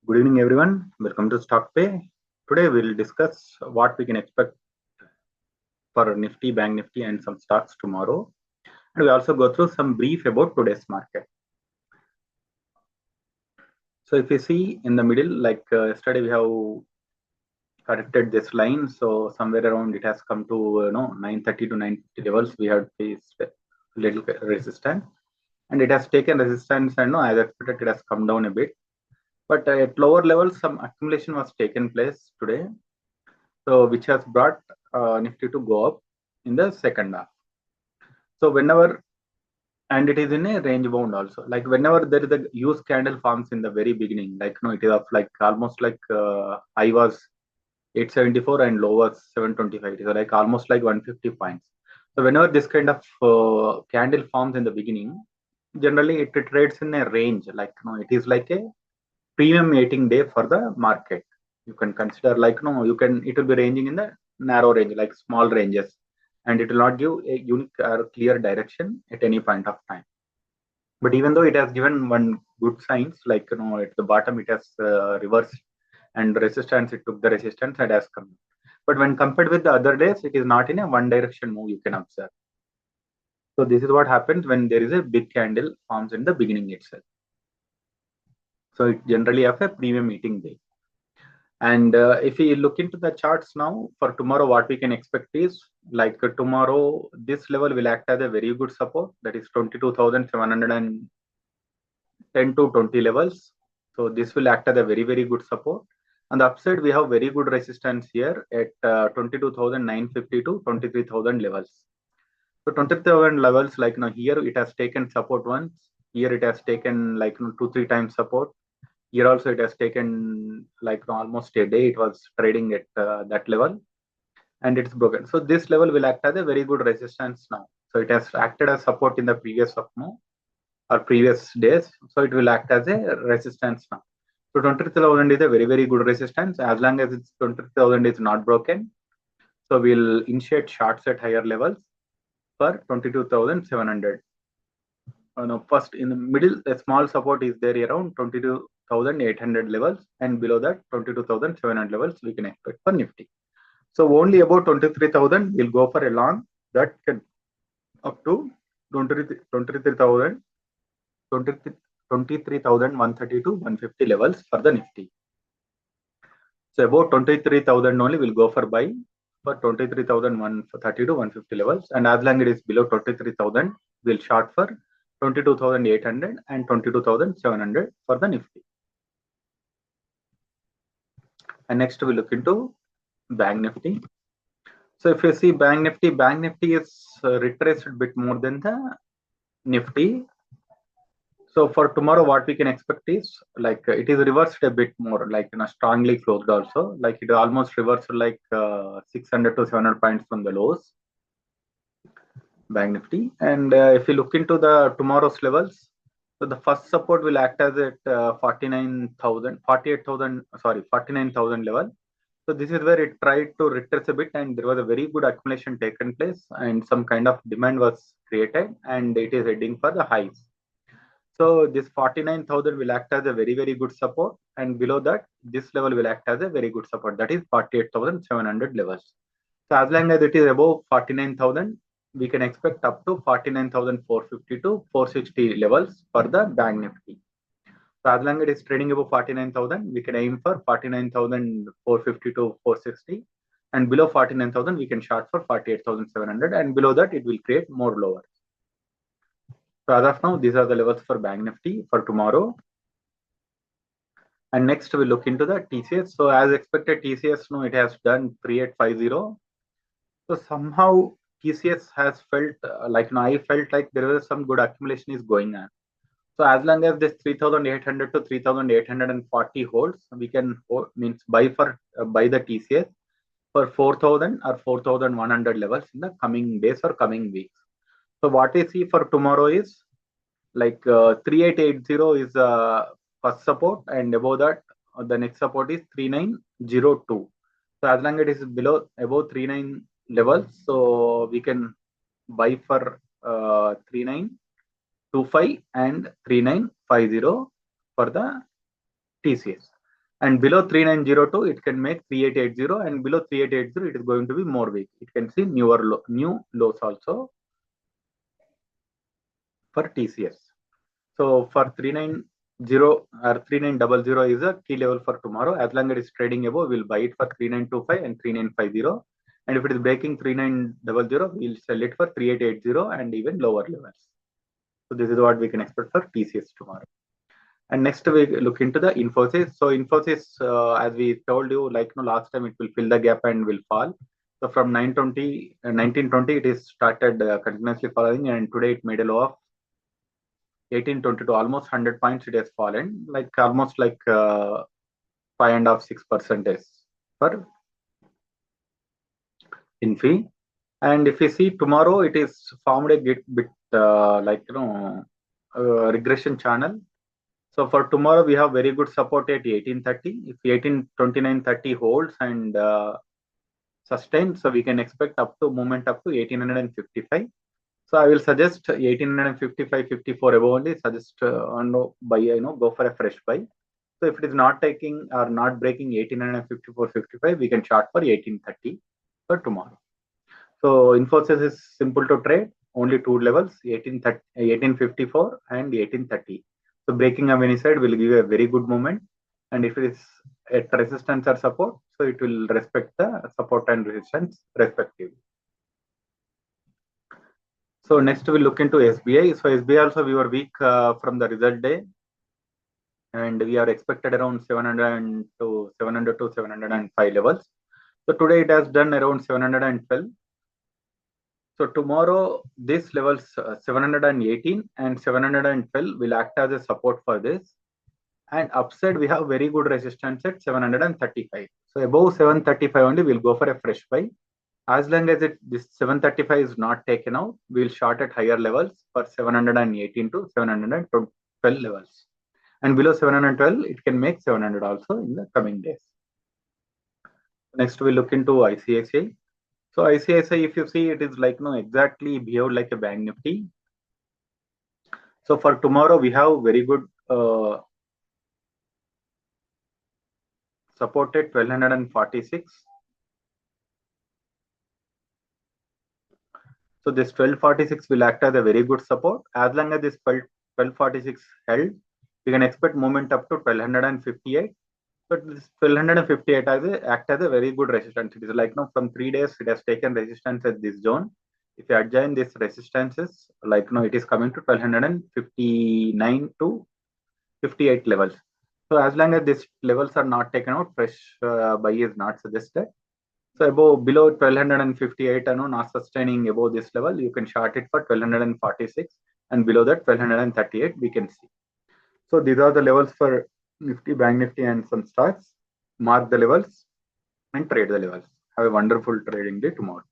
Good evening, everyone. Welcome to StockPay. Today we'll discuss what we can expect for Nifty, Bank Nifty, and some stocks tomorrow. And we also go through some brief about today's market. So if you see in the middle, like yesterday we have corrected this line. So somewhere around it has come to 930 to 950 levels. We had faced a little resistance, and it has taken resistance, and as expected, it has come down a bit. But at lower levels, some accumulation was taken place today. So which has brought Nifty to go up in the second half. So whenever, and it is in a range bound also, like whenever there is a huge candle forms in the very beginning, like it is of like almost like high was 874 and low was 725. It is like almost like 150 points. So whenever this kind of candle forms in the beginning, generally it trades in a range, like it is like a premium mating day for the market. You can consider like it will be ranging in the narrow range, like small ranges, and it will not give a unique or clear direction at any point of time. But even though it has given one good signs, like at the bottom it has reversed and resistance, it took the resistance and has come. But when compared with the other days, it is not in a one direction move, you can observe. So this is what happens when there is a big candle forms in the beginning itself. So it generally have a premium meeting day. And if we look into the charts now for tomorrow, what we can expect is like tomorrow, this level will act as a very good support, that is 22,710 to 20 levels. So this will act as a very, very good support. On the upside, we have very good resistance here at 22,950 to 23,000 levels. So 20,000 levels, like here it has taken support once. Here it has taken like 2-3 times support. Here also it has taken like almost a day. It was trading at that level, and it's broken. So this level will act as a very good resistance now. So it has acted as support in the previous or previous days. So it will act as a resistance now. So 23,000 is a very, very good resistance as long as it's 23,000 is not broken. So we'll initiate shorts at higher levels for 22,700. First in the middle, a small support is there around 22,800 levels, and below that 22,700 levels we can expect for Nifty. So only about 23,000 will go for a long that can up to 23,000, 23,130 to 150 levels for the Nifty. So about 23,000 only will go for buy for 23,130 to 150 levels, and as long as it is below 23,000, we'll short for 22,800 and 22,700 for the Nifty. And next we look into Bank Nifty. So if you see Bank Nifty is retraced a bit more than the Nifty. So for tomorrow, what we can expect is like it is reversed a bit more, like strongly closed also. Like it almost reversed like 600 to 700 points from the lows. Bank Nifty. And if you look into the tomorrow's levels, so the first support will act as at 49,000 level. So this is where it tried to retrace a bit, and there was a very good accumulation taken place, and some kind of demand was created, and it is heading for the highs. So this 49,000 will act as a very, very good support, and below that, this level will act as a very good support, that is 48,700 levels. So as long as it is above 49,000, we can expect up to 49,450 to 460 levels for the Bank Nifty. So as long as it is trading above 49,000, we can aim for 49,450 to 460, and below 49,000, we can short for 48,700, and below that, it will create more lower. So as of now, these are the levels for Bank Nifty for tomorrow. And next we look into the TCS. So as expected, TCS, it has done 3850. So somehow TCS has felt like I felt like there was some good accumulation is going on. So as long as this 3,800 to 3,840 holds, we can buy the TCS for 4,000 or 4,100 levels in the coming days or coming weeks. So what we see for tomorrow is like 3880 is first support, and above that the next support is 3902. So as long as it is above 39 levels, so we can buy for 3925 and 3950 for the TCS. And below 3902, it can make 3880, and below 3880, it is going to be more weak. It can see new lows also for TCS. So for 390 or 3900 is a key level for tomorrow. As long as it is trading above, we'll buy it for 3925 and 3950. And if it is breaking 3900, we'll sell it for 3880 and even lower levels. So this is what we can expect for TCS tomorrow. And next we look into the Infosys. So Infosys, as we told you, like last time, it will fill the gap and will fall. So from 1920, it is started continuously falling, and today it made a low of 1822, almost 100 points. It has fallen, like almost like 5.5–6% for Infi. And if you see tomorrow, it is formed a bit regression channel. So for tomorrow, we have very good support at 1830. If 1829.30 holds and sustains, so we can expect up to movement up to 1855. So I will suggest 1855–54 above only. Suggest buy, go for a fresh buy. So if it is not taking or not breaking 1854–55, we can short for 1830 for tomorrow. So Infosys is simple to trade. Only two levels: 1854 and 1830. So breaking of any side will give a very good movement, and if it is at resistance or support, so it will respect the support and resistance respectively. So next we'll look into SBI. So SBI also we were weak from the result day, and we are expected around 700 to 705 levels. So today it has done around 712. So tomorrow these levels 718 and 712 will act as a support for this. And upside we have very good resistance at 735. So above 735 only we'll go for a fresh buy. As long as this 735 is not taken out, we will short at higher levels for 718 to 712 levels. And below 712, it can make 700 also in the coming days. Next, we look into ICICI. So ICICI, if you see, it is like exactly behaved like a bank nifty. So for tomorrow, we have very good support at 1246. So this 1246 will act as a very good support. As long as this 1246 held, we can expect movement up to 1258. But this 1258 act as a very good resistance. It is like from 3 days it has taken resistance at this zone. If you adjoin this resistances, it is coming to 1259 to 58 levels. So as long as these levels are not taken out, fresh buy is not suggested. So below 1258, not sustaining above this level, you can short it for 1246, and below that 1238 we can see. So these are the levels for Nifty, Bank Nifty, and some stocks. Mark the levels and trade the levels. Have a wonderful trading day tomorrow.